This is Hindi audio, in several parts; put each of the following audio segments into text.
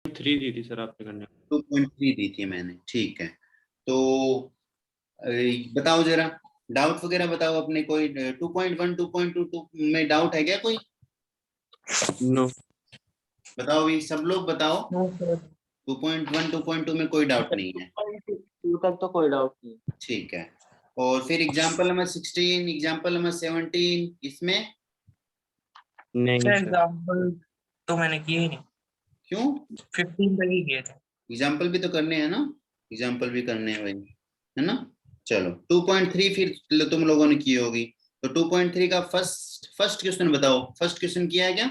3 दी थी सर आपने करने। 2.3 दी थी मैंने, ठीक है। तो बताओ जरा डाउट वगैरह बताओ अपने, कोई 2.1 2.2 में डाउट है क्या कोई? नो। बताओ भी सब लोग बताओ। 2.1 2.2 में कोई डाउट नहीं है, तक तो कोई डाउट नहीं। ठीक है। और फिर एग्जांपल नंबर 16, एग्जांपल नंबर 17, इसमें नहीं सर। एग्जांपल तो मैंने किए ही नहीं। क्यों? 15 तक ही किए थे। एग्जाम्पल भी तो करने हैं ना, एग्जाम्पल भी करने हैं भाई, है ना। चलो 2.3 फिर तुम लोगों ने की होगी, तो 2.3 का फर्स्ट क्वेश्चन बताओ। फर्स्ट क्वेश्चन किया है क्या?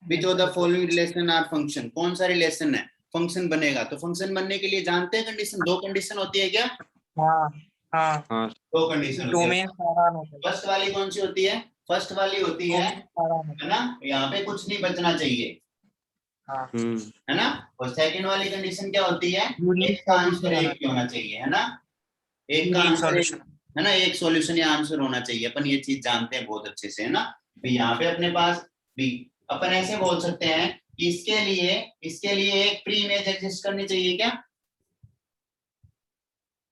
Which of the following relation are function, कौन सा रिलेशन है फंक्शन बनेगा? तो फंक्शन बनने के लिए जानते हैं कंडीशन, दो कंडीशन होती है क्या? हाँ हाँ हाँ दो कंडीशन होती है। डोमेन सारा होता है। फर्स्ट वाली कौन सी होती है? फर्स्ट वाली होती है ना, यहाँ पे कुछ नहीं बचना चाहिए, हाँ है ना। और सेकंड वाली कंडीशन क्या होती है? एक का आंसर एक ही होना चाहिए, है ना। एक का आंसर एक, है ना, एक सॉल्यूशन या आंसर होना चाहिए। अपन ये चीज जानते हैं बहुत अच्छे से, है ना। तो यहाँ पे अपने पास भी अपन ऐसे बोल सकते हैं कि इसके लिए एक प्री इमेज एग्जिस्ट करनी चाहिए क्या,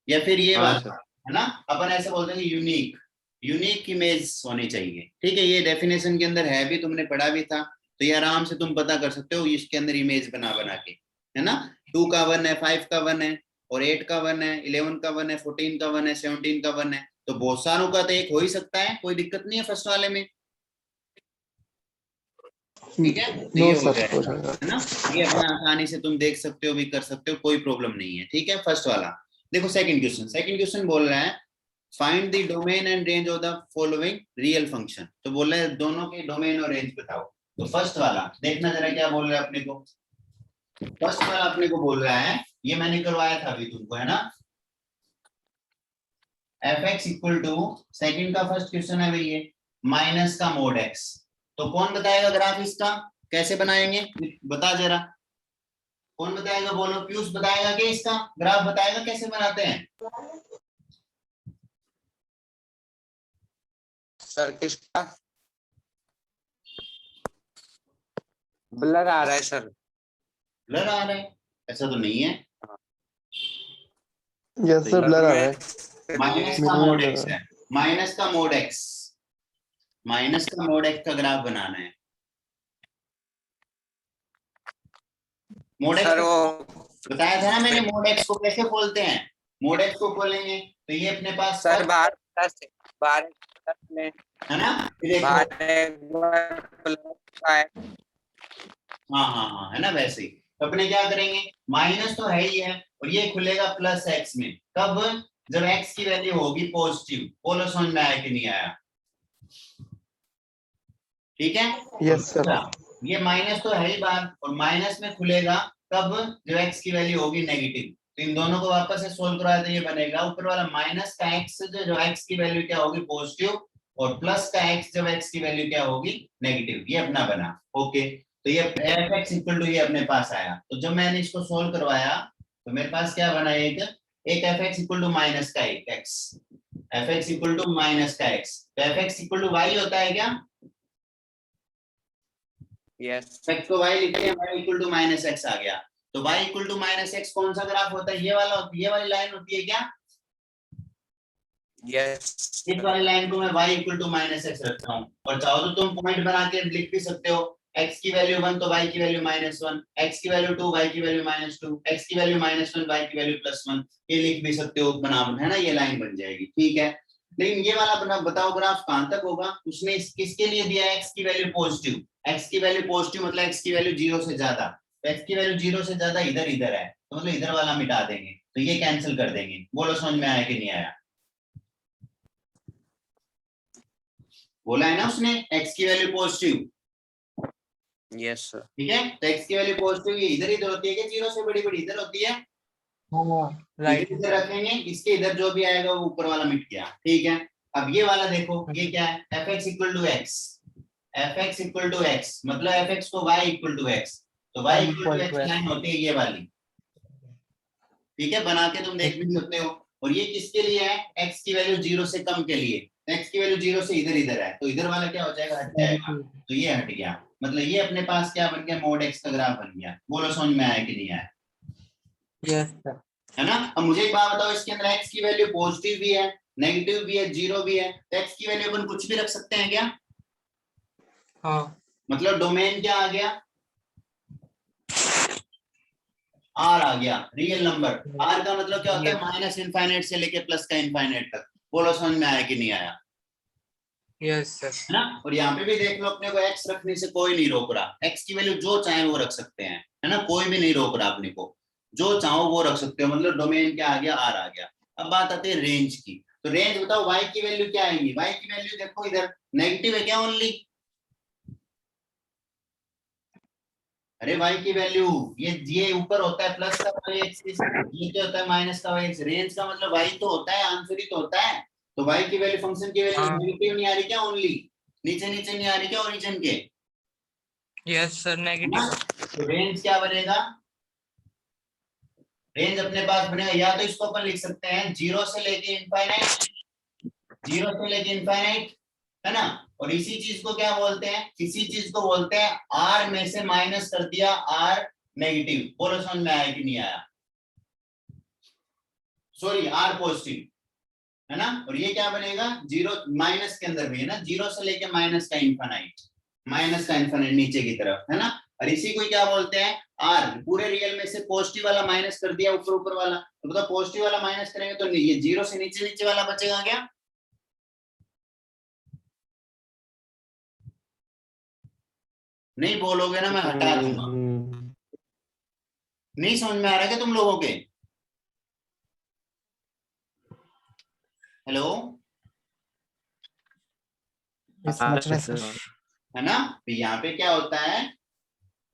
या फिर ये हाँ वाला, सर। है ना। अपन ऐसे बोलते हैं यूनिक इमेज होनी चाहिए, ठीक है। ये डेफिनेशन के अंदर है भी, तुमने पढ़ा भी था, तो ये आराम से तुम पता कर सकते हो इसके अंदर इमेज बना बना के, है ना। 2 का 1 है, 5 का 1 है, और 8 का 1 है, 11 का 1 है, 14 का 1 है, 17 का 1 है, तो बहुत सारों का तो एक हो ही सकता है, कोई दिक्कत नहीं है फर्स्ट वाले में, ठीक है। तो ये हो जाएगा, है ना। ये अपना आसानी से तुम देख सकते हो भी, कर सकते हो, कोई प्रॉब्लम नहीं है, ठीक है। फर्स्ट वाला देखो। सेकंड क्वेश्चन बोल रहा है find the domain and range of the following real function, तो बोल रहे हैं दोनों के डोमेन और रेंज बताओ। तो फर्स्ट वाला देखना जरा क्या बोल रहा है अपने को। फर्स्ट वाला अपने को बोल रहा है, ये मैंने करवाया था अभी तुमको, है ना। F X equal to, second का फर्स्ट क्वेश्चन है भाई ये, माइनस का मोड एक्स। तो कौन बताएगा ग्राफ इसका कैसे बनाएंगे, बता जरा, कौन बताएगा? बोलो, पीयूष बताएगा कि इसका ग्राफ बताएगा कैसे बनाते हैं? सर किसका ब्लर आ रहा है सर? ब्लर आ रहा है? ऐसा तो नहीं है। यस सर, ब्लर आ रहा है। माइनस का मोड एक्स है, माइनस का मोड एक्स, माइनस का मोड एक्स का ग्राफ बनाना है। मोड एक्स बताया था ना मैंने, मोड एक्स को कैसे खोलते हैं। मोड एक्स को खोलेंगे तो ये अपने पास सर बाहर है ना, हाँ, है ना। वैसे ही तो अपने क्या करेंगे, माइनस तो है ही है, और ये खुलेगा प्लस एक्स में, कब? जब एक्स की वैल्यू होगी पॉजिटिव। बोलो समझ में आया कि नहीं आया? ठीक है। Yes sir. ये माइनस तो है ही बात, और माइनस में खुलेगा कब? जब एक्स की वैल्यू होगी नेगेटिव। तो इन दोनों को वापस से सोल्व कराया तो ये बनेगा ऊपर वाला माइनस का एक्स, जो एक्स की वैल्यू क्या होगी पॉजिटिव, और प्लस का एक्स जब एक्स की वैल्यू क्या होगी नेगेटिव। ये अपना बना, ओके। तो ये एफ एक्स इक्वल टू ये अपने पास आया। तो जब मैंने इसको सोल्व करवाया तो मेरे पास क्या बना, एक F X equal to minus का एक X, F X equal to minus का एक्स। तो F X equal to Y होता है क्या? यस। एक्स को वाई लिखते हैं, Y equal to minus X आ गया। तो Y equal to minus X कौन सा ग्राफ होता है? ये वाला, ये वाली लाइन होती है क्या? यस। इस वाली लाइन को मैं y equal to minus X रखता हूँ, और चाहो तो तुम पॉइंट बना के लिख भी सकते हो। x की वैल्यू 1 तो y की वैल्यू -1, x की वैल्यू 2 y की वैल्यू -2, x की वैल्यू -1 y की वैल्यू +1, ये लिख भी सकते हो बना, है ना। ये लाइन बन जाएगी, ठीक है। लेकिन ये वाला बना, बताओ ग्राफ कहां तक होगा? उसने किसके लिए दिया है? x की वैल्यू पॉजिटिव, x की वैल्यू पॉजिटिव मतलब x की वैल्यू 0 से ज्यादा। तो x की वैल्यू 0 से ज्यादा इधर इधर है, तो मतलब इधर वाला मिटा देंगे, तो ये कैंसिल कर देंगे। बोलो समझ में आया कि नहीं आया? बोला है ना उसने, x की वैल्यू पॉजिटिव। Yes sir. ठीक है, तो x की वैल्यू पॉजिटिव ये इधर इधर होती है कि 0 से बड़ी बड़ी इधर होती है। राइट इधर रखेंगे, इसके इधर जो भी आएगा वो ऊपर वाला मिट गया, ठीक है। अब ये वाला देखो, ये क्या है? F X equal to X, F X equal to X मतलब एफ एक्स को वाई इक्वल टू एक्स, तो Y equal to X line होती है ये वाली, ठीक है। बना के तुम देख भी सकते हो। और ये किसके लिए है? एक्स की वैल्यू 0 से कम के लिए। एक्स की वैल्यू 0 से इधर इधर है, तो इधर वाला क्या हो जाएगा? हट जाएगा, तो ये हट गया। मतलब ये अपने पास क्या बन गया, mod x का ग्राफ बन गया। बोलो समझ में आया कि नहीं आया? Yes sir. है ना। अब मुझे एक बात बताओ, इसके अंदर x की वैल्यू पॉजिटिव भी है, नेगेटिव भी है, जीरो भी है, तो x की वैल्यू अपन कुछ भी रख सकते हैं क्या? हाँ मतलब डोमेन क्या आ गया, r आ गया, रियल नंबर। r का मतलब क्या होता है, माइनस इनफाइनाइट से लेके प्लस का इनफाइनाइट तक। बोलो समझ में आया कि नहीं आया? Yes sir. है ना। और यहाँ पे भी देख लो, अपने को x रखने से कोई नहीं रोक रहा, x की वैल्यू जो चाहे वो रख सकते हैं, है ना, कोई भी नहीं रोक रहा अपने को, जो चाहो वो रख सकते हो। मतलब डोमेन क्या आ गया, r आ गया। अब बात आती है रेंज की, तो रेंज बताओ y की वैल्यू क्या आएगी? y की वैल्यू देखो इधर नेगेटिव है क्या ओनली? अरे y की वैल्यू ये ऊपर होता है प्लस का y एक्सिस, ये क्या होता है माइनस का y एक्सिस। रेंज का मतलब y तो होता है, आंसर ही तो होता है। तो y की वैल्यू, फंक्शन की वैल्यू हाँ। नेगेटिव नहीं आ रही क्या ओनली? नीचे नीचे नहीं आ रही क्या ओरिजिन के? यस सर है नेगेटिव। ना। तो रेंज क्या बनेगा, रेंज अपने पास बनेगा, या तो इसको अपन लिख सकते हैं जीरो से लेके इनफाइनाइट, जीरो से लेके इनफाइनाइट, है ना। और इसी चीज को क्या बोलते हैं, इसी चीज को बोलते हैं आर में से माइनस कर दिया आर नेगेटिव। बोलो समझ में आया कि नहीं आया? सॉरी, आर पॉजिटिव, है ना। और ये क्या बनेगा, जीरो माइनस के अंदर भी है ना, जीरो से लेके माइनस का इनफाइनाइट, माइनस का इनफाइनाइट नीचे की तरफ, है ना। और इसी को क्या बोलते हैं, आर। पूरे रियल में से पॉजिटिव वाला माइनस कर दिया ऊपर ऊपर वाला, तो मतलब पॉजिटिव वाला माइनस करेंगे तो ये जीरो से नीचे नीचे वाला बचेगा क्या? नहीं बोलोगे ना, मैं हटा दूंगा। नहीं समझ में आ रहा क्या तुम लोगों के? हेलो, समझ में सर। है ना। तो यहाँ पे क्या होता है,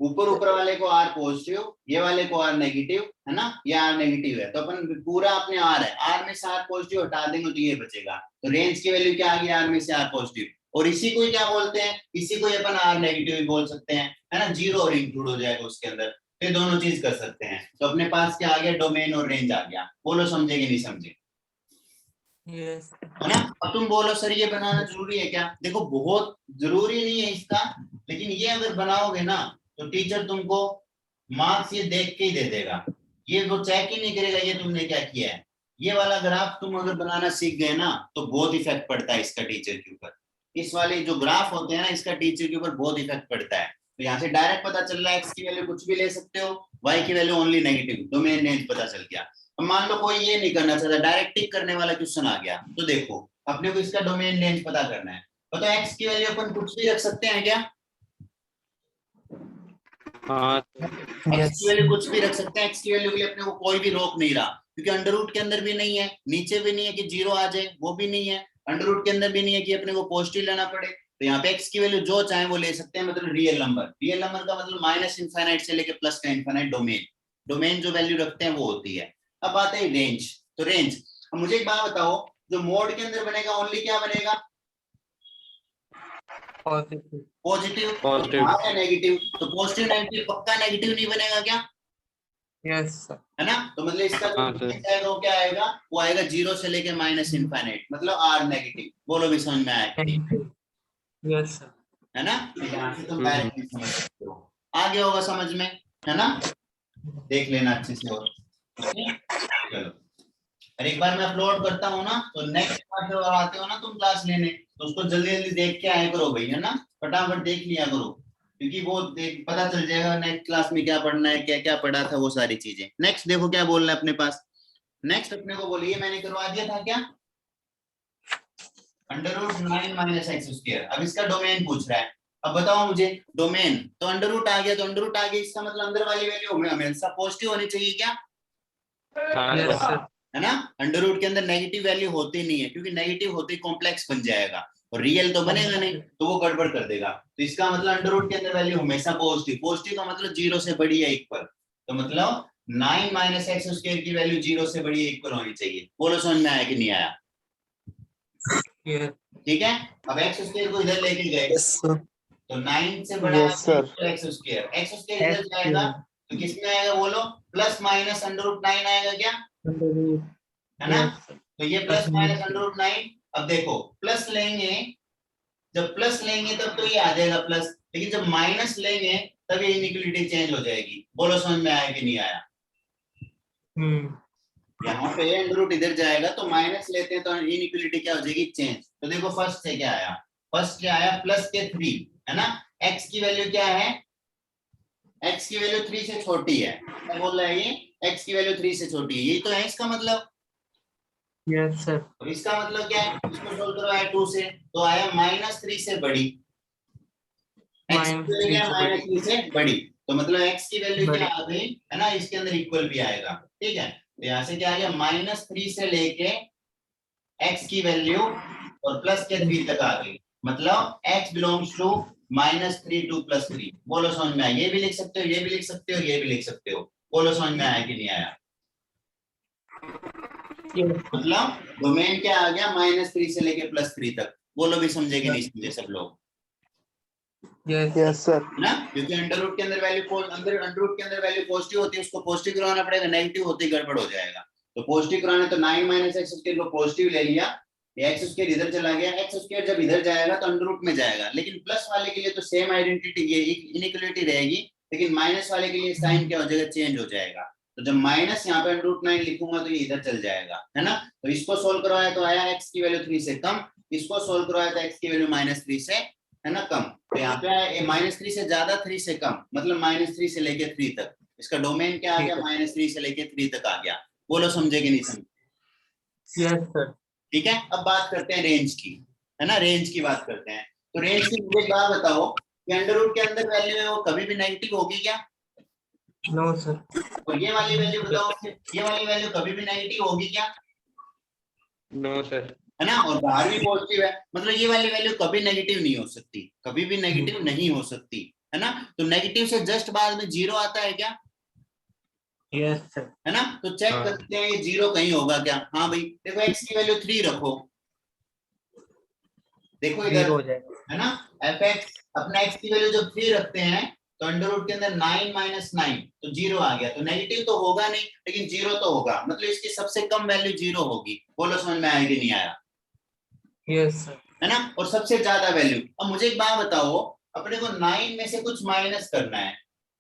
ऊपर ऊपर वाले को आर पॉजिटिव, ये वाले को आर नेगेटिव, है ना, ये आर नेगेटिव है, तो अपन पूरा अपने आर है, आर में से आर पॉजिटिव हटा देंगे तो ये बचेगा। तो रेंज की वैल्यू क्या आ गई, आर में से आर पॉजिटिव। और इसी को क्या बोलते हैं, इसी को अपन आर नेगेटिव भी बोल सकते हैं, है ना, जीरो और इंक्लूड हो जाएगा उसके अंदर, तो ये दोनों चीज कर सकते हैं। तो अपने पास क्या आ गया, डोमेन और रेंज आ गया। बोलो समझे कि नहीं समझे? यस है ना। अब तुम बोलो सर ये बनाना जरूरी है क्या? देखो बहुत जरूरी नहीं है इसका, लेकिन ये अगर बनाओगे ना तो टीचर तुमको मार्क्स ये देख के ही दे देगा, ये वो चेक ही नहीं करेगा ये तुमने क्या किया है। ये वाला ग्राफ तुम अगर बनाना सीख गए ना तो बहुत इफेक्ट पड़ता है इसका टीचर के ऊपर। इस वाले जो ग्राफ होते हैं ना, इसका टीचर के ऊपर बहुत इफेक्ट पड़ता है। तो यहाँ से डायरेक्ट पता चल रहा है, एक्स की वैल्यू कुछ भी ले सकते हो, वाई की value only negative, domain range पता चल गया। अब मान लो कोई ये नहीं करना चाहता, डायरेक्ट टिक करने वाला क्वेश्चन आ गया, तो देखो अपने को इसका डोमेन रेंज पता करना है। तो एक्स की वैल्यू अपन कुछ भी रख सकते हैं क्या? हाँ एक्स की वैल्यू कुछ भी रख सकते हैं, एक्स की वैल्यू के लिए अपने को कोई भी रोक नहीं रहा, क्योंकि अंडर रूट के अंदर भी नहीं है, नीचे भी नहीं है कि जीरो आ जाए, वो भी नहीं है, अंडर रूट के अंदर भी नहीं है कि अपने को पॉजिटिव लेना पड़े। तो यहाँ पे एक्स की वैल्यू जो चाहे वो ले सकते हैं, मतलब रियल नंबर। रियल नंबर का मतलब माइनस इनफाइनाइट से लेके प्लस का इनफाइनाइट, डोमेन, डोमेन जो वैल्यू रखते हैं वो होती है। अब बात है रेंज, तो रेंज, अब मुझे एक बात बताओ, जो मोड के अंदर बनेगा ओनली क्या बनेगा, पॉजिटिव। Positive, positive. है नेगेटिव, तो पॉजिटिव नेगेटिव पक्का नेगेटिव नहीं बनेगा क्या? Yes sir. है ना। तो मतलब इसका जो हाँ सर। range आएगा वो क्या आएगा, वो आएगा जीरो से लेके माइनस इनफाइनाइट, मतलब आर नेगेटिव। बोलो भी समझ में आया कि नहीं? Yes sir. है ना। यहाँ से तुम डायरेक्टली समझ सकते हो, आ गया होगा समझ में, है ना। देख लेना अच्छे से। और चलो, और एक बार मैं अपलोड करता हूँ ना, तो नेक्स्ट बार जब आते हो ना तुम क्लास लेने, तो उसको जल्दी जल्दी देख के आया करो भाई, है ना, फटाफट देख लिया करो, क्योंकि वो देख पता चल जाएगा नेक्स्ट क्लास में क्या पढ़ना है, क्या क्या पढ़ा था, वो सारी चीजें। नेक्स्ट देखो क्या बोलना है अपने पास, नेक्स्ट अपने को बोलिए, मैंने करवा दिया था क्या, under root 9 minus X square. अब इसका डोमेन पूछ रहा है, अब बताओ मुझे डोमेन, तो अंडर रूट आ गया, तो अंडर रूट आ गया, इसका मतलब अंदर वाली वैल्यू हमेशा पॉजिटिव होनी चाहिए क्या? हाँ यस सर। सर। है ना। अंडर रूट के अंदर नेगेटिव वैल्यू होती नहीं है, क्योंकि नेगेटिव होते ही कॉम्प्लेक्स बन जाएगा और रियल तो बनेगा नहीं, तो वो गड़बड़ कर देगा। तो इसका मतलब अंडर रूट के अंदर वैल्यू हमेशा पॉजिटिव, पॉजिटिव का मतलब जीरो से बड़ी है इक्वल, तो मतलब 9 माइनस एक्स स्क्वायर की वैल्यू जीरो से बड़ी है इक्वल होनी चाहिए। बोलो समझ में आया कि नहीं आया? यस ठीक है। अब एक्स स्क्वायर को इधर लेके गए, यस सर। तो 9 से बड़ा यस सर। है एक्स स्क्वायर, एक्स स्क्वायर इधर जाएगा तो किसमें आएगा बोलो, प्लस माइनस अंडर रूट 9 आएगा क्या, है ना। तो ये प्लस माइनस अंडर रूट 9। अब देखो प्लस लेंगे, जब प्लस लेंगे तब तो ये आ जाएगा प्लस, लेकिन जब माइनस लेंगे तब ये इनइक्वालिटी चेंज हो जाएगी। बोलो समझ में आया कि नहीं आया? यहाँ पे अंडर रूट इधर जाएगा तो माइनस लेते हैं तो इनइक्वालिटी क्या हो जाएगी? चेंज। तो देखो फर्स्ट से क्या आया, फर्स्ट क्या आया प्लस के 3 है ना। x की वैल्यू क्या है? x की वैल्यू 3 से छोटी है। क्या बोल रहा है ये? x की वैल्यू 3 से छोटी है, यही तो है इसका मतलब। Yes sir. और इसका मतलब क्या है? इसको सोल्व करो आया 2 से तो आया -3 से बड़ी। x की वैल्यू है -3 से बड़ी तो मतलब x की वैल्यू क्या आ गई है ना, इसके अंदर इक्वल भी आएगा। ठीक है, तो यहाँ से क्या आ गया -3 से लेके x की वैल्यू और प्लस के 3 तक आ गई। मतलब x बिलोंग्स टू -3 to +3। बोलो समझ में आया? ये भी लिख सकते हो, ये भी लिख सकते हो, ये भी लिख सकते हो। बोलो समझ में आया कि नहीं आया? मतलब डोमेन क्या आ गया? -3 से लेके +3 तक। बोलो भी समझे कि नहीं समझे सब लोग? Yes sir. ना, क्योंकि अंडर रूट के अंदर वैल्यू पॉजिटिव होती है, उसको पॉजिटिव करवाना पड़ेगा, नेगेटिव होते ही गड़बड़ हो जाएगा। तो पॉजिटिव कराना तो 9 - x स्क्वायर को पॉजिटिव ले लिया, ये x स्क्वायर इधर चला गया, x स्क्वायर जब इधर जाएगा तो अंडर रूट में जाएगा। लेकिन प्लस वाले के लिए तो सेम आइडेंटिटी, ये इनइक्वालिटी रहेगी, लेकिन माइनस वाले के लिए साइन क्या हो जाएगा? चेंज हो जाएगा। तो जब माइनस यहाँ पे √9 लिखूंगा तो ये इधर चल जाएगा, है ना। तो इसको सोल्व करवाया तो आया x की वैल्यू 3 से कम, इसको सोल्व करवाया तो x की वैल्यू -3 से, है ना, कम। तो यहाँ पे आया -3 से ज्यादा, 3 से कम, मतलब -3 से लेके 3 तक। इसका डोमेन क्या आ गया? -3 से लेके 3 तक आ गया। बोलो समझे कि नहीं समझे? Yes sir. ठीक है, अब बात करते हैं रेंज की, है ना, रेंज की बात करते हैं। तो रेंज की मुझे एक बात बताओ कि अंडर रूट के अंदर वैल्यू है वो कभी भी नेगेटिव होगी क्या? No sir. और ये वाली वैल्यू बताओ, ये वाली वैल्यू कभी भी नेगेटिव होगी क्या? No sir. है ना, और बाहर भी पॉजिटिव है, मतलब ये वाली वैल्यू कभी नेगेटिव नहीं हो सकती, कभी भी नेगेटिव नहीं हो सकती, है ना। तो नेगेटिव से जस्ट बाद में 0 आता है क्या? Yes sir. है ना, तो चेक हाँ। करते हैं ये 0 कहीं होगा क्या। हाँ भाई देखो x की वैल्यू 3 रखो, देखो इधर, हो जाएगा। है ना, fx अपना x की वैल्यू जब 3 रखते हैं तो अंडर रूट के अंदर 9 - 9 तो 0 आ गया, तो नेगेटिव तो होगा नहीं लेकिन 0 तो होगा, मतलब इसकी सबसे कम वैल्यू 0 होगी। बोलो समझ में आया कि नहीं आया? Yes sir. है ना, और सबसे ज्यादा वैल्यू। अब मुझे एक बात बताओ, अपने को 9 में से कुछ माइनस करना है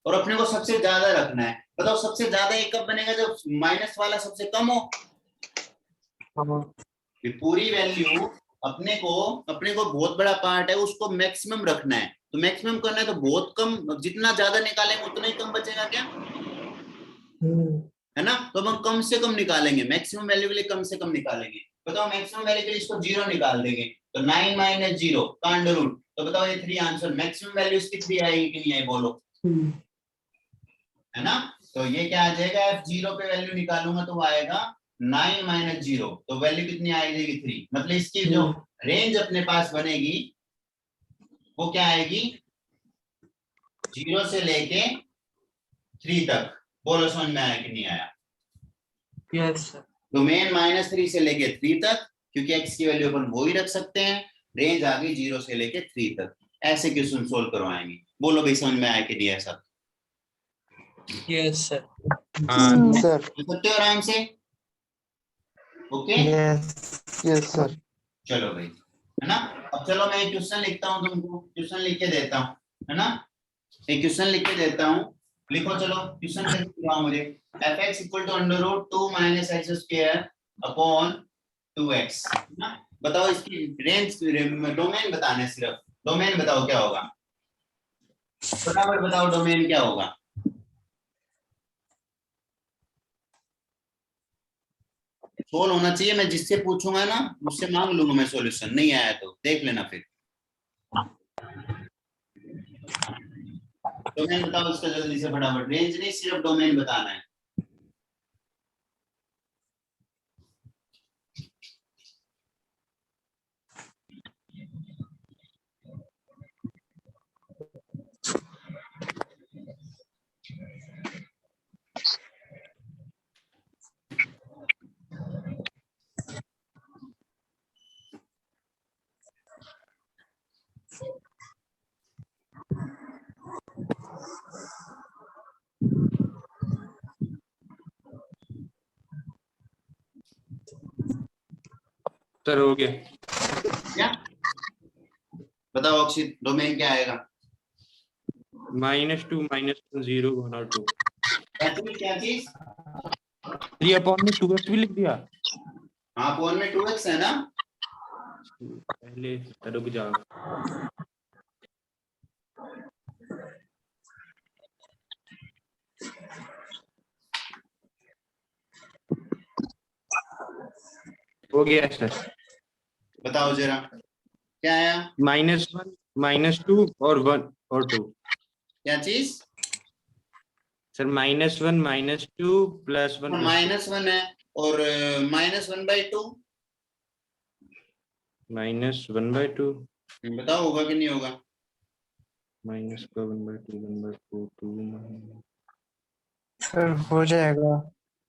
और अपने को सबसे ज्यादा रखना है, बताओ सबसे ज्यादा ये कब बनेगा? जब माइनस वाला सबसे कम हो। ये पूरी वैल्यू अपने को बहुत बड़ा पार्ट है, उसको मैक्सिमम रखना है, तो मैक्सिमम करना है तो बहुत कम, जितना ज्यादा निकालेंगे उतना ही कम बचेगा क्या? है ना, तो हम कम से कम निकालेंगे, मैक्सिमम वैल्यू के लिए कम से कम निकालेंगे। बताओ मैक्सिमम वैल्यू के लिए इसको 0 निकाल देंगे तो 9 - 0 का अंडर रूट, तो बताओ ये 3 आंसर, मैक्सिमम वैल्यू इसकी 3 आएगी कि नहीं आई? बोलो, है ना। तो ये क्या आ जाएगा? f0 पे वैल्यू निकालूंगा तो वो आएगा 9 - 0, तो वैल्यू कितनी आ जाएगी? 3। मतलब इसकी जो रेंज अपने पास बनेगी वो क्या आएगी? 0 से लेके 3 तक। बोलो समझ में आया कि नहीं आया? Yes sir. डोमेन -3 से लेके 3 तक, क्योंकि x की वैल्यू अपन वो ही रख सकते हैं। रेंज आ गई 0 से लेके 3 तक। ऐसे क्वेश्चन सोल्व करवाएंगे। बोलो भाई समझ में आया कि नहीं? ऐसा यस सर। हाँ सर। सकते हो आराम से? Okay, yes sir. चलो भाई, है ना। अब चलो मैं एक क्वेश्चन लिखता हूँ, तुमको क्वेश्चन लिख के देता हूँ, है ना। एक क्वेश्चन लिख के देता हूँ, लिखो। चलो क्वेश्चन कैसे लिखवाओ मुझे? fx = (2 - x square upon 2x), है ना। बताओ इसकी रेंज, डोमेन बताना है, सिर्फ डोमेन बताओ क्या होगा, फटाफट बताओ डोमेन क्या होगा। सोल्व होना चाहिए, मैं जिससे पूछूंगा ना मुझसे मांग लूंगा मैं सॉल्यूशन, नहीं आया तो देख लेना फिर। डोमेन बताओ इसका जल्दी से फटाफट, रेंज नहीं सिर्फ डोमेन बताना है। सर हो गया। क्या बताओ अक्षित, डोमेन क्या आएगा? -2 -1 0 1 और 2 क्या चीज? 3 अपॉन में 2x भी लिख दिया हाँ, अपॉन में 2x है ना। पहले। रुक जाओ, हो गया सर। बताओ जरा क्या आया? -1 -2 और 1 और 2 क्या चीज? सर। -1 -2 +1 -1 है और -1/2। -1/2 बताओ होगा कि नहीं होगा? -1/2 1/4 2 सर हो जाएगा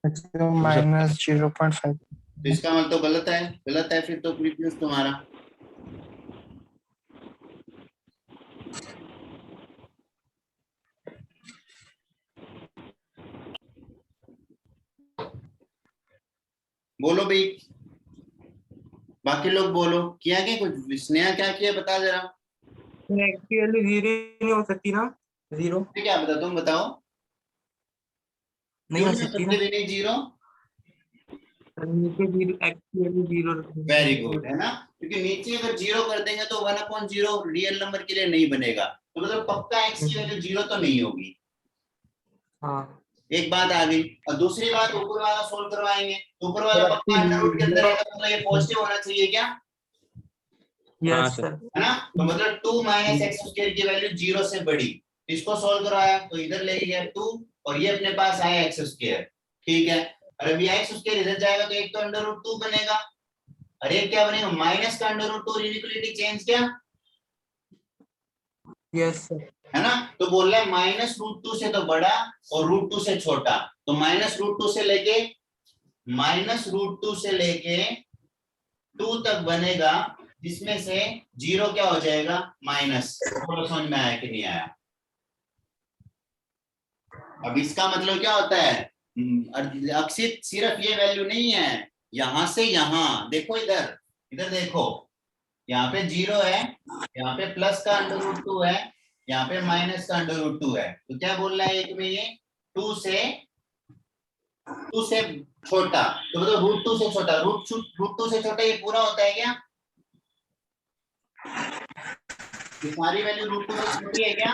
-0.5। तो इसका मतलब तो गलत है, गलत है फिर तो प्रीवियस तुम्हारा। बोलो भाई, बाकी लोग बोलो, किया क्या कुछ? स्नेहा क्या किया बता जरा। एक्चुअली 0 नहीं हो सकती ना, 0 क्या बता, तुम बताओ। नहीं क्यों हो नहीं हो सकती सकते ना। भी नहीं 0? नीचे 0 एक्चुअली 0। वेरी गुड, है ना, क्योंकि नीचे अगर 0 कर देंगे तो 1/0 रियल नंबर के लिए नहीं बनेगा, तो मतलब पक्का x की वैल्यू 0 तो नहीं होगी। हाँ एक बात आ गई। और दूसरी बात, ऊपर वाला सोल्व करवाएंगे, ऊपर वाला पक्का अंडर रूट के अंदर है, तो मतलब ये पॉजिटिव होना चाहिए क्या? हाँ यस सर। सर। है ना, तो मतलब 2 - x² की वैल्यू 0 से बड़ी। इसको सोल्व करवाया तो इधर ले गया 2 और ये अपने पास आया x²। ठीक है, और अभी x² इधर जाएगा तो एक तो √2 बनेगा और एक क्या बनेगा, माइनस का √2। इनइक्वालिटी चेंज क्या? Yes sir. है ना, तो बोल रहा है -√2 से तो बड़ा और √2 से छोटा, तो -√2 से लेके -2 तक बनेगा, जिसमें से 0 क्या हो जाएगा, माइनस। तो समझ में आया कि नहीं आया? अब इसका मतलब क्या होता है, अक्षित सिर्फ ये वैल्यू नहीं है, यहां से यहां देखो, इधर इधर देखो, यहाँ पे 0 है, यहाँ पे प्लस का √2 है, यहाँ पे माइनस का √2 है। तो क्या बोल रहा है एक में, ये 2 से छोटा, तो मतलब √2 से छोटा, √2 से छोटा ये पूरा होता है क्या? ये सारी वैल्यू √2 से छोटी है क्या?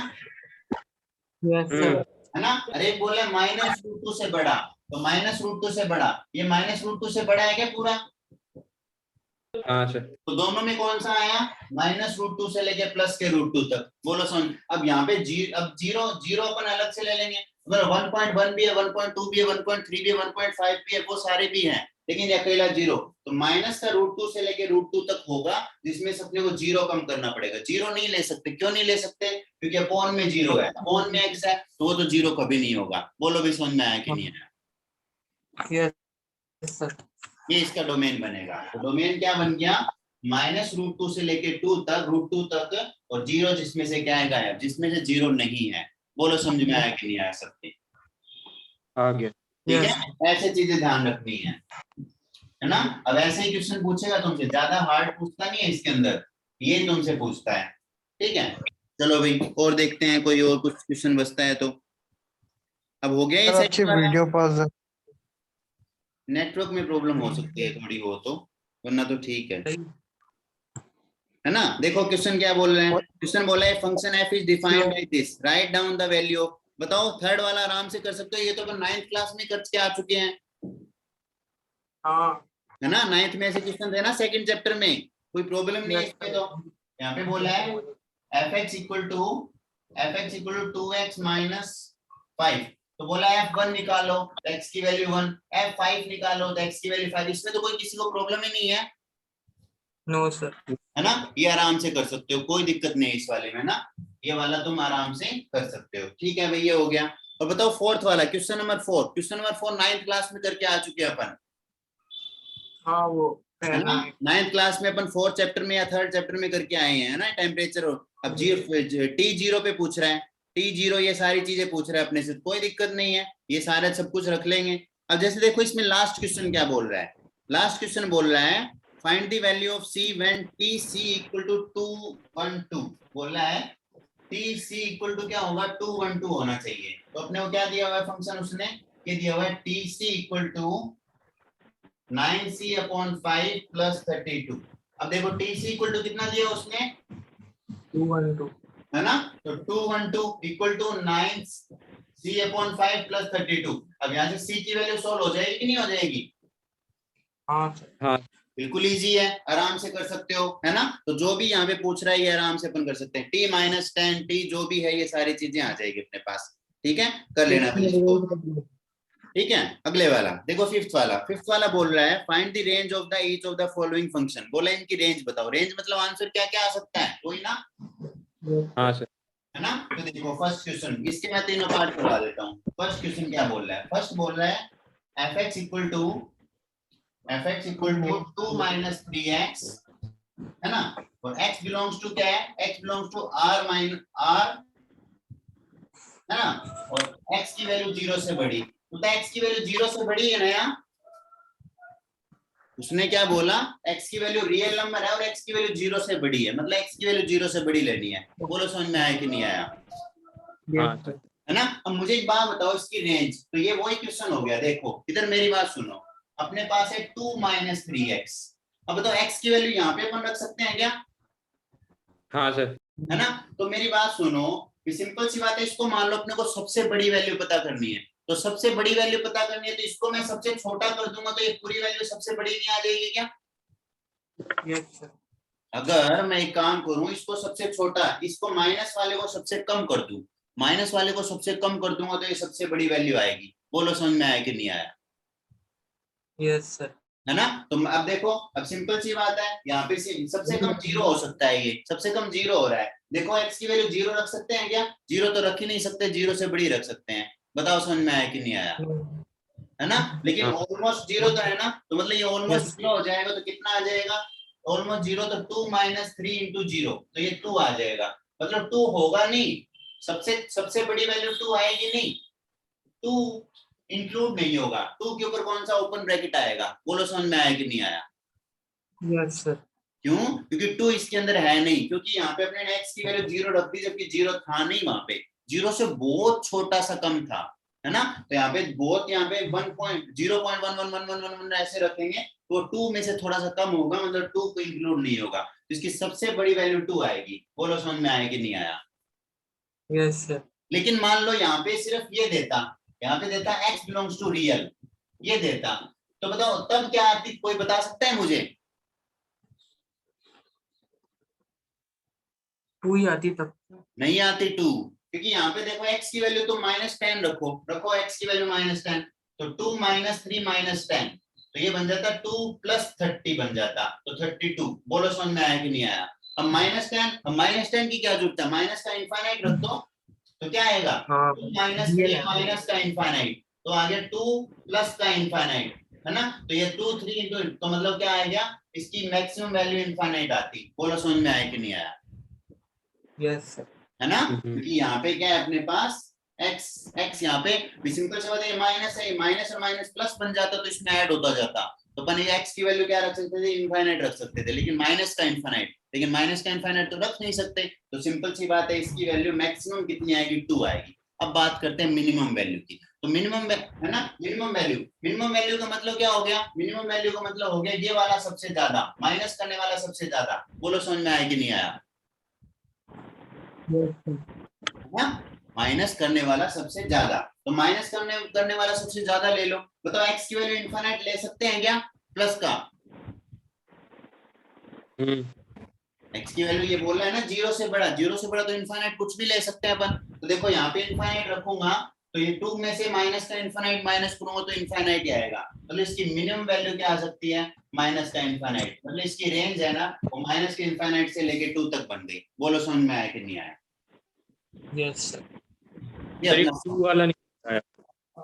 Yes sir. है ना। अरे बोले -√2 से बड़ा, तो -√2 से बड़ा, ये -√2 से बड़ा है क्या पूरा? हाँ सर। तो दोनों में कौन सा आया, -√2 से लेके प्लस के √2 तक। बोलो समझ। अब यहाँ पे अब 0 अपन अलग से ले लेंगे, अगर 1.1 भी है, 1.2 भी है, 1.3 भी है, 1.5 भी है, वो सारे भी हैं, लेकिन ये अकेला 0, तो माइनस का √2 से लेके √2 तक होगा, जिसमें से अपने को 0 कम करना पड़ेगा। 0 नहीं ले सकते, क्यों नहीं ले सकते? क्योंकि अपॉन में 0 है, अपॉन में x है, तो वो तो 0 कभी नहीं होगा। बोलो भी समझ में आया कि नहीं आया? Yes sir. ये इसका डोमेन बनेगा। तो डोमेन क्या बन गया, -√2 से लेके 2 तक, √2 तक, और 0 जिसमें से क्या है, गायब, जिसमें से 0 नहीं है। बोलो समझ में आया कि नहीं आया सबके? आ गया। ठीक है, ऐसे चीजें ध्यान रखनी है ना। अब ऐसे ही क्वेश्चन पूछेगा तुमसे, ज्यादा हार्ड पूछता नहीं है इसके अंदर, ये तुमसे पूछता है। ठीक है, चलो भाई और देखते हैं, कोई और कुछ क्वेश्चन बचता है तो। अब हो गया ये सर आपकी सेकंड वाला। Video pause. नेटवर्क में प्रॉब्लम हो सकती है थोड़ी हो तो, वरना तो ठीक है ना। देखो क्वेश्चन क्या बोल रहे हैं, क्वेश्चन बोला है function f is defined by this, write down the value of. बताओ, थर्ड वाला आराम से कर सकते हो, ये तो अपन 9th क्लास में कर के आ चुके हैं, हाँ है ना। 9th में ऐसे क्वेश्चन थे ना, सेकंड चैप्टर में, कोई प्रॉब्लम नहीं है इसमें। तो यहाँ पे बोला है fx इक्वल टू 2x - 5, तो बोला f1 निकालो तो x की वैल्यू 1, f5 निकालो तो x की वैल्यू 5। इसमें तो कोई किसी को प्रॉब्लम ही नहीं है, नो सर। है ना। ये आराम से कर सकते हो, कोई दिक्कत नहीं है इस वाले में ना, ये वाला तुम आराम से कर सकते हो। ठीक है भाई, ये हो गया। और बताओ फोर्थ वाला, question number 4। Question number 4 9th class में करके आ चुके हैं अपन, हाँ वो है ना। 9th क्लास में अपन 4th चैप्टर में या 3rd चैप्टर में करके आए हैं, है ना, टेम्परेचर। अब T0 पे पूछ रहा है, T0 ये सारी चीजें पूछ रहा है अपने से, कोई दिक्कत नहीं है, ये सारे सब कुछ रख लेंगे। अब जैसे देखो इसमें लास्ट क्वेश्चन क्या बोल रहा है, लास्ट क्वेश्चन बोल रहा है find the value of c when t c equal to 2 1 2। बोल रहा है टी सी इक्वल टू क्या होगा 212 होना चाहिए। तो अपने को क्या दिया हुआ है फंक्शन उसने, ये दिया हुआ है T C equal to 9c/5 plus 32। अब देखो टी सी इक्वल टू कितना दिया उसने 212 है ना, तो 212 इक्वल टू 9c/5 प्लस 32। अब यहाँ से c की वैल्यू सॉल्व हो जाएगी कि नहीं हो जाएगी? हाँ सर हाँ बिल्कुल इजी है, आराम से कर सकते हो है ना। तो जो भी यहाँ पे पूछ रहा है ये आराम से अपन कर सकते हैं। t माइनस 10 t जो भी है ये सारी चीजें आ जाएगी अपने पास। ठीक है, कर लेना फिर इसको। ठीक है, अगले वाला देखो, फिफ्थ वाला बोल रहा है find the range of the each of the following function. बोला इनकी रेंज बताओ। रेंज मतलब आंसर क्या क्या आ सकता है, कोई ना, हाँ सर। है ना। तो देखो फर्स्ट क्वेश्चन, इसके मैं तीनों पार्ट करवा देता हूँ। फर्स्ट क्वेश्चन क्या बोल रहा है, फर्स्ट बोल रहा है fx equal to 2 minus 3x है ना, और x बिलोंग्स टू क्या है, x belongs to r minus r है ना, और x की वैल्यू 0 से बड़ी। तो x की वैल्यू 0 से बड़ी है ना यहाँ, उसने क्या बोला, x की वैल्यू रियल नंबर है और x की वैल्यू 0 से बड़ी है, मतलब x की वैल्यू 0 से बड़ी लेनी है। बोलो समझ में आया कि नहीं आया, हाँ सर। है ना। अब मुझे एक बात बताओ इसकी रेंज, तो ये वही क्वेश्चन हो गया। देखो इधर मेरी बात सुनो, अपने पास है 2 माइनस 3x। अब बताओ x की वैल्यू यहाँ पे अपन रख सकते हैं क्या, हाँ सर। है ना। तो मेरी बात सुनो, सिंपल सी बात है, इसको मान लो अपने को सबसे बड़ी वैल्यू पता करनी है, तो सबसे बड़ी वैल्यू पता करनी है तो इसको मैं सबसे छोटा कर दूंगा तो ये पूरी वैल्यू सबसे बड़ी नहीं आ जाएगी क्या? यस सर अगर मैं एक काम करूं, इसको सबसे छोटा, इसको माइनस वाले को सबसे कम कर दूं, माइनस वाले को सबसे कम कर दूंगा तो ये सबसे बड़ी वैल्यू आएगी। बोलो समझ में आया कि नहीं आया, यस सर है ना। तो अब देखो, अब सिंपल सी बात है, यहाँ पे सबसे कम 0 हो सकता है, ये सबसे कम 0 हो रहा है। देखो x की वैल्यू 0 रख सकते हैं क्या? 0 तो रख ही नहीं सकते, 0 से बड़ी रख सकते हैं। बताओ समझ में आया कि नहीं आया, है ना। लेकिन हाँ। ऑलमोस्ट 0 तो है ना, तो मतलब ये ऑलमोस्ट Yes. 0 हो जाएगा तो कितना आ जाएगा, ऑलमोस्ट 0 तो 2 माइनस 3 इंटू 0, तो ये 2 आ जाएगा। मतलब 2 होगा नहीं, सबसे सबसे बड़ी वैल्यू 2 आएगी नहीं, 2 इंक्लूड नहीं होगा। 2 के ऊपर कौन सा ओपन ब्रैकेट आएगा, बोलो समझ में आया कि नहीं आया। यस सर क्यों? क्योंकि 2 इसके अंदर है नहीं, क्योंकि यहाँ पे अपने ने x की वैल्यू 0 रख दी, जबकि 0 था नहीं वहां पे, 0 से बहुत छोटा सा कम था, है ना। तो यहाँ पे बहुत, यहाँ पे 1.0.111111 ऐसे रखेंगे तो 2 में से थोड़ा सा कम होगा, मतलब 2 को इंक्लूड नहीं होगा, तो इसकी सबसे बड़ी वैल्यू 2 आएगी। बोलो समझ में आया कि नहीं आया। यस सर लेकिन मान लो यहाँ पे सिर्फ ये देता, यहाँ पे देता x बिलोंग्स टू रियल, ये देता, तो बताओ तब क्या आती, कोई बता सकता है मुझे? 2 ही आती तब। नहीं आती 2, क्योंकि यहाँ पे देखो x की वैल्यू तो -10 रखो x की वैल्यू -10, तो 2 माइनस 3 माइनस 10, तो ये बन जाता 2 प्लस 30 बन जाता, तो 32। बोलो समझ में आया कि नहीं आया। अब -10, अब -10 की क्या जरूरत है, माइनस का इनफाइनाइट रख दो, तो क्या आएगा, हाँ 2 माइनस 3 माइनस का इनफाइनाइट, तो आगे 2 प्लस का इनफाइनाइट, है ना। तो ये 2 3 इंटू, तो मतलब क्या आ गया, इसकी मैक्सिमम वैल्यू इनफाइनाइट आती। बोलो समझ में आया कि नहीं आया, यस सर है ना। क्योंकि यहाँ पे क्या है अपने पास x यहाँ पे सिंपल से बात है, माइनस है, माइनस और माइनस प्लस बन जाता तो इसमें ऐड होता जाता, तो अपन ये x की वैल्यू क्या रख सकते थे, इनफाइनाइट रख सकते थे, लेकिन माइनस का इनफाइनाइट, लेकिन माइनस का इनफाइनाइट तो रख नहीं सकते, तो सिंपल सी बात है, इसकी वैल्यू मैक्सिमम कितनी आएगी, 2 आएगी। अब बात करते हैं मिनिमम वैल्यू की, तो मिनिमम है ना, मिनिमम वैल्यू का मतलब क्या हो गया, मिनिमम वैल्यू का मतलब हो गया ये वाला सबसे ज्यादा, माइनस करने वाला सबसे ज्यादा। बोलो समझ में आया कि नहीं आया, माइनस करने वाला सबसे ज्यादा, तो माइनस करने वाला सबसे ज्यादा ले लो। बताओ x की वैल्यू इनफाइनाइट ले सकते हैं क्या, प्लस का, x की वैल्यू ये बोल रहा है ना 0 से बड़ा, 0 से बड़ा तो इनफाइनाइट कुछ भी ले सकते हैं अपन। तो देखो यहाँ पे इनफाइनाइट रखूंगा तो ये 2 में से माइनस का इनफाइनाइट माइनस करूंगा तो इनफाइनाइट ही आएगा, मतलब इसकी मिनिमम वैल्यू क्या आ सकती है, माइनस का इनफाइनाइट, मतलब इसकी रेंज है ना वो माइनस के इनफाइनाइट से लेके 2 तक बन गई। बोलो समझ में आया कि नहीं आया, यस सर ये 2 वाला नहीं आया।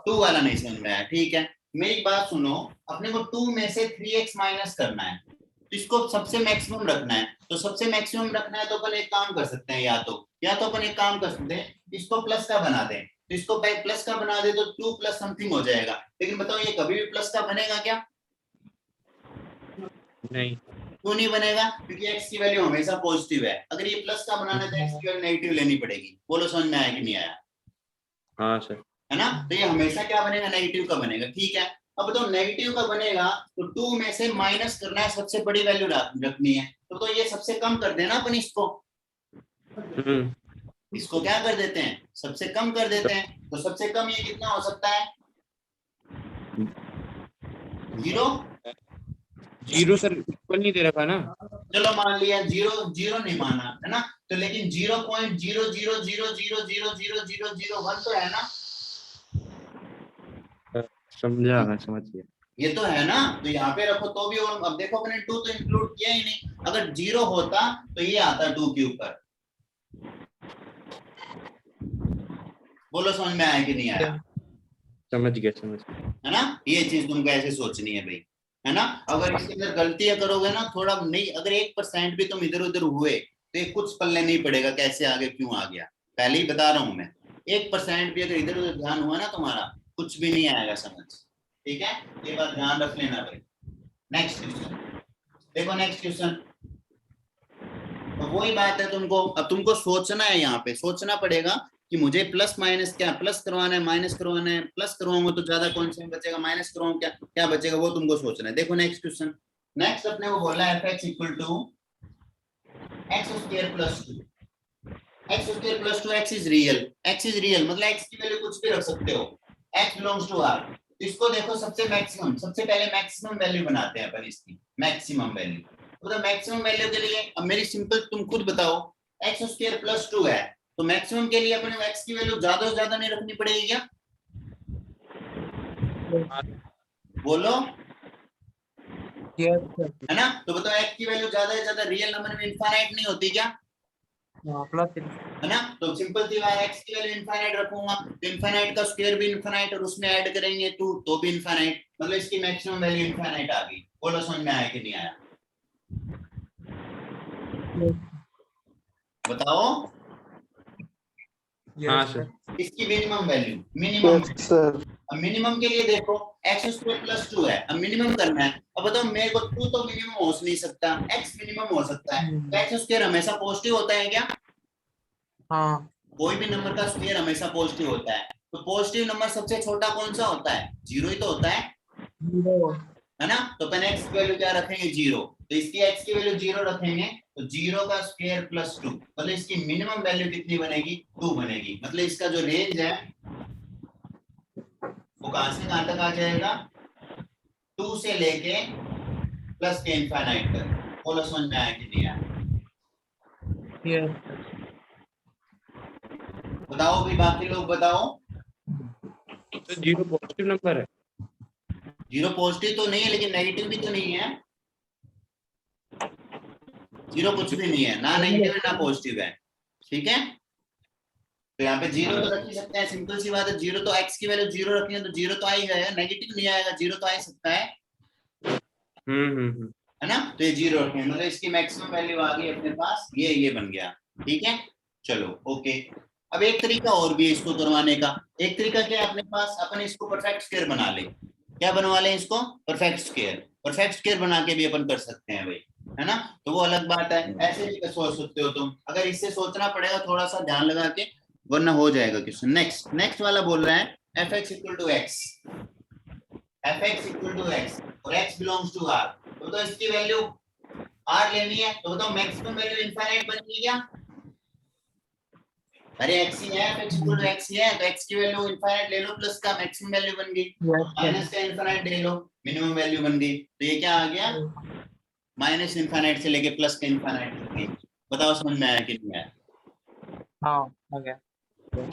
2 वाला नहीं समझ में आया, ठीक है। मेरी बात सुनो, अपने को 2 में से 3x माइनस करना है, तो इसको सबसे मैक्सिमम रखना है, तो सबसे मैक्सिमम रखना है तो अपन एक काम कर सकते हैं, या तो अपन एक काम कर सकते हैं, इसको प्लस का बना दें, तो इसको प्लस का बना दे तो 2 प्लस समथिंग हो जाएगा, लेकिन बताओ ये कभी भी प्लस का बनेगा क्या, नहीं। क्यों नहीं बनेगा? क्योंकि x की वैल्यू हमेशा पॉजिटिव है। अगर ये प्लस का बनाना है तो x की वैल्यू नेगेटिव लेनी पड़ेगी। बोलो समझ में आया कि नहीं आया? हाँ सर। है ना? तो ये हमेशा क्या बनेगा? नेगेटिव का बनेगा। ठीक है, अब बताओ नेगेटिव का बनेगा तो 2 में से माइनस करना है, सबसे बड़ी वैल्यू रखनी है। तो ये सबसे कम कर देना अपन इसको। इसको क्या कर देते हैं? सबसे कम कर देते हैं। तो सबसे कम ये कितना हो सकता है? 0। जीरो सर इक्वल नहीं दे रखा ना। चलो मान लिया 0 0 नहीं माना है ना, तो लेकिन 0.0000000001 तो है ना? समझा, मैं समझ गया। ये तो है ना, तो यहाँ पे रखो तो भी। और अब देखो अपने 2 तो इंक्लूड किया ही नहीं। अगर 0 होता तो ये आता 2 के ऊपर। बोलो समझ में आया कि नहीं आया? समझ गया, समझ गया। है ना? ये चीज तुमको ऐसे सोचनी है भाई, है ना? अगर इसके अंदर गलतियां करोगे ना थोड़ा नहीं, अगर 1% भी तुम इधर उधर हुए तो ये कुछ पल्ले नहीं पड़ेगा कैसे आगे क्यों आ गया। पहले ही बता रहा हूं मैं, 1% भी अगर इधर उधर ध्यान हुआ ना तुम्हारा, कुछ भी नहीं आएगा समझ। ठीक है, ये बात ध्यान रख लेना भाई। नेक्स्ट क्वेश्चन देखो, नेक्स्ट क्वेश्चन। तो वही बात है, तुमको अब तुमको सोचना है, यहाँ पे सोचना पड़ेगा कि मुझे प्लस माइनस क्या, प्लस करवाना है माइनस करवाना है। प्लस करवाऊंगा तो ज्यादा कौन सा बचेगा, माइनस करवाऊं क्या क्या बचेगा, वो तुमको सोचना है। देखो नेक्स्ट क्वेश्चन। नेक्स्ट अपने को बोला है fx equal to X square plus 2। X square plus 2 X is real. X is real मतलब एक्स की वैल्यू कुछ भी रख सकते हो। X belongs to R. इसको देखो सबसे मैक्सिमम, सबसे पहले मैक्सिमम वैल्यू बनाते हैं अपन इसकी, मैक्सिमम वैल्यू। तो मैक्सिमम वैल्यू के लिए अब मेरी सिंपल, तुम खुद बताओ, एक्स स्क्वायर प्लस 2 है तो मैक्सिमम के लिए अपने एक्स की वैल्यू ज्यादा से ज्यादा नहीं रखनी पड़ेगी क्या? बोलो, यस सर। है ना? तो बताओ एक्स की वैल्यू ज्यादा से ज्यादा रियल नंबर में इनफाइनाइट नहीं होती क्या? प्लस है ना? तो सिंपल सी बात, एक्स की वैल्यू इनफाइनाइट रखूंगा तो इनफाइनाइट का स्क्वायर भी इनफाइनाइट और उसमें ऐड करेंगे 2 तो भी इनफाइनाइट, मतलब इसकी मैक्सिमम वैल्यू इनफाइनाइट आ गई। बोलो समझ में आया कि नहीं आया? बताओ। हाँ सर। इसकी minimum value, minimum sir minimum के लिए देखो एक्स स्क्वायर प्लस 2 है, अब मिनिमम करना है। अब बताओ मेरे को 2 तो मिनिमम हो नहीं सकता, एक्स मिनिमम हो सकता है। तो एक्स स्क्वायर हमेशा पॉजिटिव होता है क्या? हाँ कोई भी नंबर का स्क्वायर हमेशा पॉजिटिव होता है। तो पॉजिटिव नंबर सबसे छोटा कौन सा होता है? 0 ही तो होता है, 0 है ना? तो अपन एक्स की वैल्यू क्या रखेंगे? 0। तो इसकी एक्स की वैल्यू 0 रखेंगे तो 0 का स्क्वायर प्लस 2, मतलब इसकी मिनिमम वैल्यू कितनी बनेगी? 2 बनेगी। मतलब इसका जो रेंज है वो कहां से कहां तक आ जाएगा? 2 से लेके प्लस के इनफाइनाइट तक। बोलो समझ में आया कि नहीं आया? यस बताओ भी, बाकी लोग बताओ। तो जीरो पॉजिटिव नंबर है। 0 पॉजिटिव तो नहीं है लेकिन नेगेटिव भी तो नहीं है। 0 कुछ भी नहीं है, ना नेगेटिव है ना पॉजिटिव है। ठीक है, तो यहाँ पे 0 तो रख ही सकते हैं, सिंपल सी बात है। 0 तो एक्स की वैल्यू 0 रखनी है तो 0 तो आ ही जाएगा, नेगेटिव नहीं आएगा, 0 तो आ ही सकता है, हम्म। है ना? तो ये 0 रखें, मतलब इसकी मैक्सिमम वैल्यू आ गई अपने पास, ये बन गया। ठीक है, चलो ओके। अब एक तरीका और भी है इसको करवाने का। एक तरीका क्या है अपने पास, अपन इसको परफेक्ट स्क्वायर बना ले। क्या बनवा लें इसको? Perfect square. परफेक्ट स्क्वायर बना के भी अपन कर सकते हैं भाई, है ना? तो वो अलग बात है, ऐसे भी सोच सकते हो तुम। अगर इससे सोचना पड़ेगा थोड़ा सा ध्यान लगा के, वरना हो जाएगा क्वेश्चन। नेक्स्ट वाला बोल रहा है fx equal to X, fx equal to X और x बिलोंग्स टू r। तो इसकी वैल्यू r लेनी है, तो बताओ मैक्सिमम वैल्यू इनफाइनाइट बनेगी क्या? अरे x ही है, fx इक्वल टू x ही है तो x की वैल्यू इनफाइनाइट ले लो, प्लस का मैक्सिमम वैल्यू बन गई, माइनस का इनफाइनाइट ले लो, मिनिमम वैल्यू बन गई। तो ये क्या आ गया? माइनस इनफाइनाइट से लेके प्लस का इनफाइनाइट तक गई। बताओ समझ में आया कि नहीं आया? हाँ आ गया।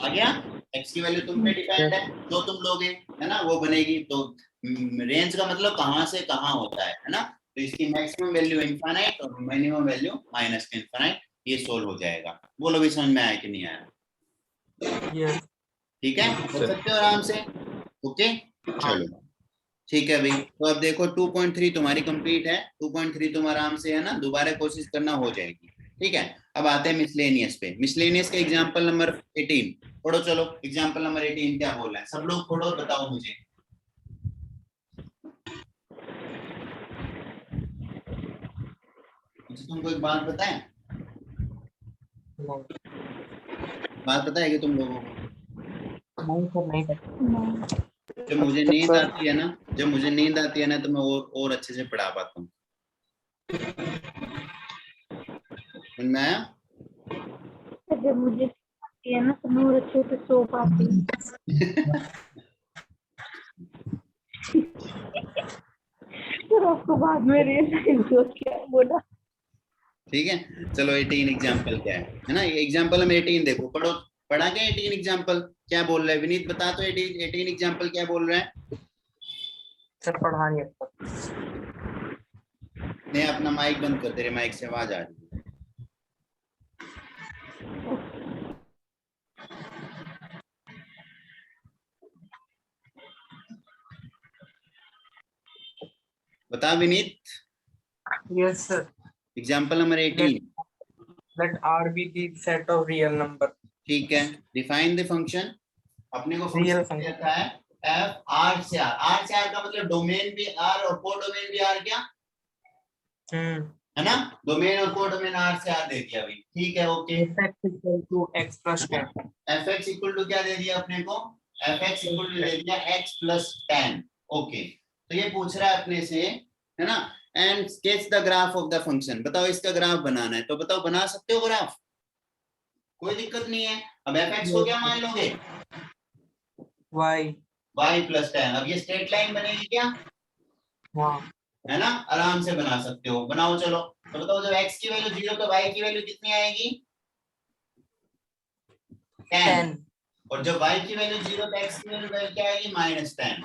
आ गया? x की वैल्यू तुम पे डिपेंड है, जो तुम लोगे है ना वो बनेगी। तो रेंज का मतलब कहां से कहां होता है ना? तो इसकी मैक्सिमम वैल्यू इनफाइनाइट और मिनिमम वैल्यू माइनस का इनफाइनाइट, ये सोल्व हो जाएगा। बोलो भी समझ में आया कि नहीं आया? यस ठीक है, कर सकते हो आराम से। ओके, चलो ठीक है भाई। तो अब देखो 2.3 तुम्हारी कंप्लीट है, 2.3 तुम आराम से, है ना, दोबारा कोशिश करना हो जाएगी। ठीक है, अब आते हैं मिसलेनियस पे। मिसलेनियस का एग्जांपल नंबर 18 पढ़ो। चलो एग्जांपल नंबर 18 क्या बोल रहा है, सब लोग पढ़ो, बताओ मुझे। अच्छा, तुमको एक बात पता है, नहीं बात पता है कि तुम लोगों को, नहीं सर, नहीं पता। जब मुझे नींद आती है ना, जब मुझे नींद आती है ना, तो मैं और अच्छे से पढ़ा पाता हूँ। समझ में आया? जब मुझे आती है ना तो मैं और अच्छे से सो पाती हूँ। फिर आपको बाद में रियलाइज हो क्या बोला। ठीक है, चलो 18 एग्जाम्पल क्या है ना, ये एग्जाम्पल हम 18 देखो, पढ़ो, पढ़ा क्या 18 एग्जाम्पल क्या बोल रहा है? विनीत बता तो 18 एग्जाम्पल क्या बोल रहा है? सर पढ़ा नहीं आता। नहीं, अपना माइक बंद कर, तेरे माइक से आवाज आ रही है। बता Vineet, yes sir. Example number 18। Let R be the set of real number. ठीक है, डिफाइन द फंक्शन। अपने को रियल फंक्शन देता है एफ आर से आर। आर से आर का मतलब डोमेन भी आर और कोडोमेन भी आर, क्या है ना? डोमेन और कोडोमेन आर से आर दे दिया भाई। ठीक है, okay. fx equal to x plus 10। F X equal to क्या दे दिया अपने को? एफ एक्स इक्वल टू दे दिया x प्लस 10। ओके, तो ये पूछ रहा है अपने से, है ना, and sketch the graph of the function. बताओ इसका ग्राफ बनाना है, तो बताओ बना सकते हो ग्राफ, कोई दिक्कत नहीं है। अब एफ एक्स को क्या मान लोगे? y plus 10। अब ये स्ट्रेट लाइन बनेगी क्या? हाँ है ना, आराम से बना सकते हो, बनाओ चलो। तो बताओ जब x की वैल्यू 0 तो y की वैल्यू कितनी आएगी? 10। और जब y की वैल्यू 0 तो x की वैल्यू क्या आएगी? -10,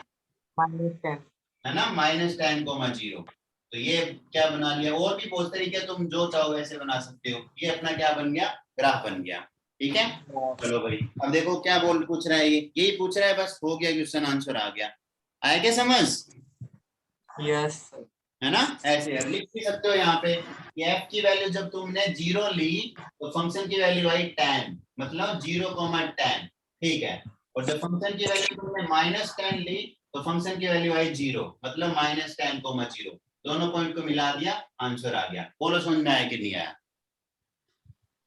-10। है ना, -10,0। तो ये क्या बना लिया? और भी बहुत तरीके, तुम जो चाहो वैसे बना सकते हो। ये अपना क्या बन गया? ग्राफ बन गया। ठीक है, चलो भाई, अब देखो क्या पूछ रहा है, ये यही पूछ रहा है, बस हो गया, क्वेश्चन आंसर आ गया। आया क्या समझ? यस है ना, ऐसे अब लिख भी सकते हो यहाँ पे कि f की वैल्यू जब तुमने 0 ली तो फंक्शन की वैल्यू आई 10, मतलब 0,10। ठीक है, और जब फंक्शन की वैल्यू तुमने -10 ली तो फंक्शन की वैल्यू आई 0, मतलब -10,0। दोनों पॉइंट को मिला दिया, आंसर आ गया। बोलो समझ में आया कि नहीं आया?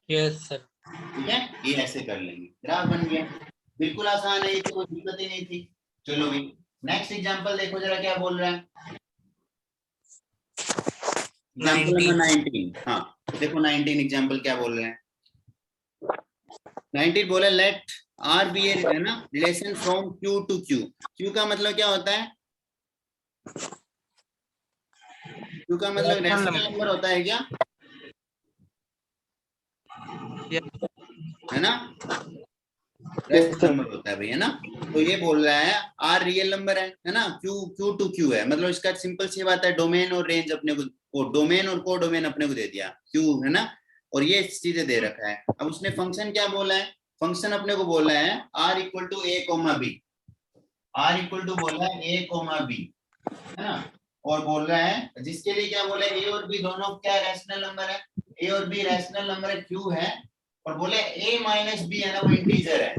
Yes sir. ठीक है, ये ऐसे कर लेंगे, ग्राफ बन गया। बिल्कुल आसान है, ये तो कोई दिक्कत ही नहीं थी। चलो भाई, नेक्स्ट एग्जांपल देखो जरा क्या बोल रहा है। Example number 19। हाँ देखो 19 एग्जांपल क्या बोल रहे हैं। 19 बोले लेट आर बी ए, है ना, relation from Q to Q. Q का मतलब क्या होता है? क्यू का मतलब रैशनल नंबर होता है क्या? है ना, रैशनल नंबर होता है भाई, है ना। तो ये बोल रहा है आर रियल नंबर है ना, क्यू टू क्यू है, मतलब इसका सिंपल सी बात है, डोमेन और रेंज अपने को, डोमेन और कोडोमेन अपने को दे दिया क्यू, है ना, और ये चीजें दे रखा है। अब उसने फंक्शन क्या बोला है? फंक्शन अपने को बोला है R equal to A comma B. R equal to बोला है ए कोमा बी, है ना, और बोल रहा है जिसके लिए क्या बोला है, ए और बी दोनों क्या रैशनल नंबर है, ए और बी रैशनल नंबर है, क्यू है, और बोले ए माइनस बी है ना, वो इंटीजर है।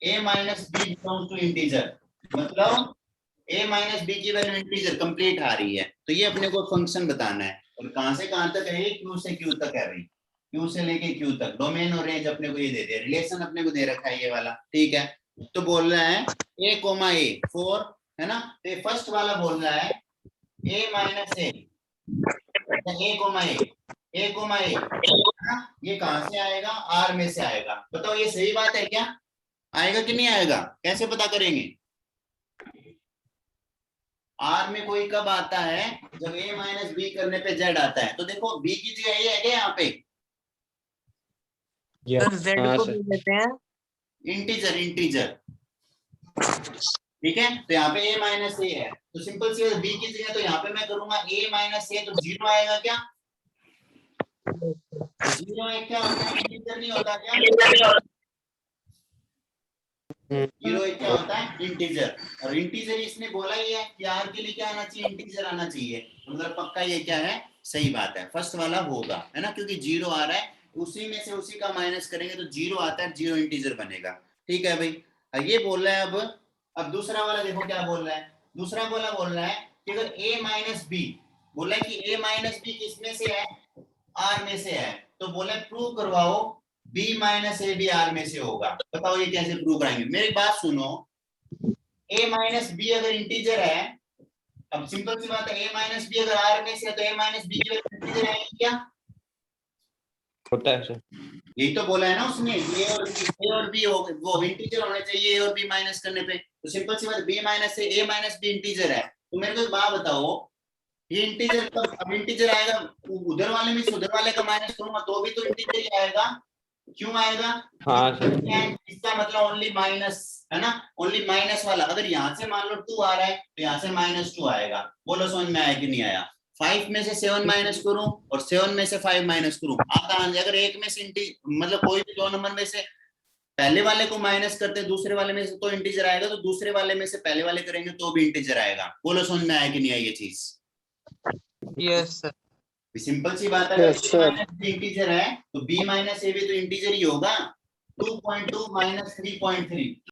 a minus B belongs to integer, मतलब a माइनस बी की वैल्यू इंटीजर कंप्लीट आ रही है। तो ये अपने को फंक्शन बताना है, और कहां से कहां तक है? क्यू से क्यू तक है भाई, क्यू से लेके क्यू तक। डोमेन और रेंज अपने को ये दे दिया, रिलेशन अपने को दे रखा है ये वाला। ठीक है, तो बोल रहा है a कोमा ए 4, है ना, तो फर्स्ट वाला बोल रहा है a minus A, A comma A, ये कहां से आएगा? आर में से आएगा। बताओ ये सही बात है क्या? आएगा कि नहीं आएगा? कैसे पता करेंगे? आर में कोई कब आता है? जब a माइनस बी करने पे z आता है। तो देखो b की जगह ये है क्या यहाँ पे? सर z हाँ को सर। भी लेते हैं। इंटीजर। ठीक है, तो यहाँ पे a माइनस ए है, तो सिंपल सी b की जगह, तो यहाँ पे मैं करूंगा a माइनस ए, तो 0 आएगा क्या? 0 एक क्या होता है? इंटीजर नहीं होता क्या? 0 एक क्या होता है? इंटीजर। और इंटीजर इसने बोला ही है कि आर के लिए क्या आना चाहिए? इंटीजर आना चाहिए, मतलब पक्का ये क्या है? सही बात है, फर्स्ट वाला होगा, है ना, क्योंकि 0 आ रहा है, उसी में से उसी का माइनस करेंगे तो 0 आता है, 0 इंटीजर बनेगा। ठीक है भाई, ये बोल रहा है। अब दूसरा वाला देखो क्या बोल रहा है। दूसरा वाला बोल रहा है कि अगर a माइनस बी, बोला है कि a माइनस बी किसमें से है? आर में से है, तो बोले प्रूव करवाओ b माइनस ए भी आर में से होगा। बताओ ये कैसे प्रूव कराएंगे? मेरी बात सुनो, a माइनस बी अगर इंटीजर है, अब सिंपल सी बात है, a माइनस बी अगर आर में से है तो a माइनस बी की वैल्यू इंटीजर आएगी क्या? होता है सर। यही तो बोला है ना उसने, a और b हो वो इंटीजर होने चाहिए a और b माइनस करने पे। तो सिंपल सी बात, b माइनस से a माइनस b इंटीजर है, तो मेरे को एक बात बताओ, ये इंटीजर अब इंटीजर आएगा, उधर वाले में से उधर वाले का माइनस करूंगा तो भी तो इंटीजर ही आएगा। क्यों आएगा? हाँ सर। इसका मतलब ओनली माइनस है ना, ओनली माइनस वाला। अगर यहाँ से मान लो 2 आ रहा है तो यहाँ से -2 आएगा। बोलो समझ में आया कि नहीं आया? 5 में से 7 माइनस करूं और 7 में से 5 माइनस करूं, आपका आंसर अगर एक में से मतलब कोई भी 2 नंबर में से पहले वाले को माइनस करते दूसरे वाले में से तो इंटीजर आएगा, तो दूसरे वाले में से पहले वाले करेंगे तो भी इंटीजर आएगा। बोलो समझ में आया कि नहीं आई ये चीज? Yes sir. सिंपल सी बात है, अगर इंटीजर है तो b माइनस ए भी तो इंटीजर ही होगा। 2.2 माइनस 3.3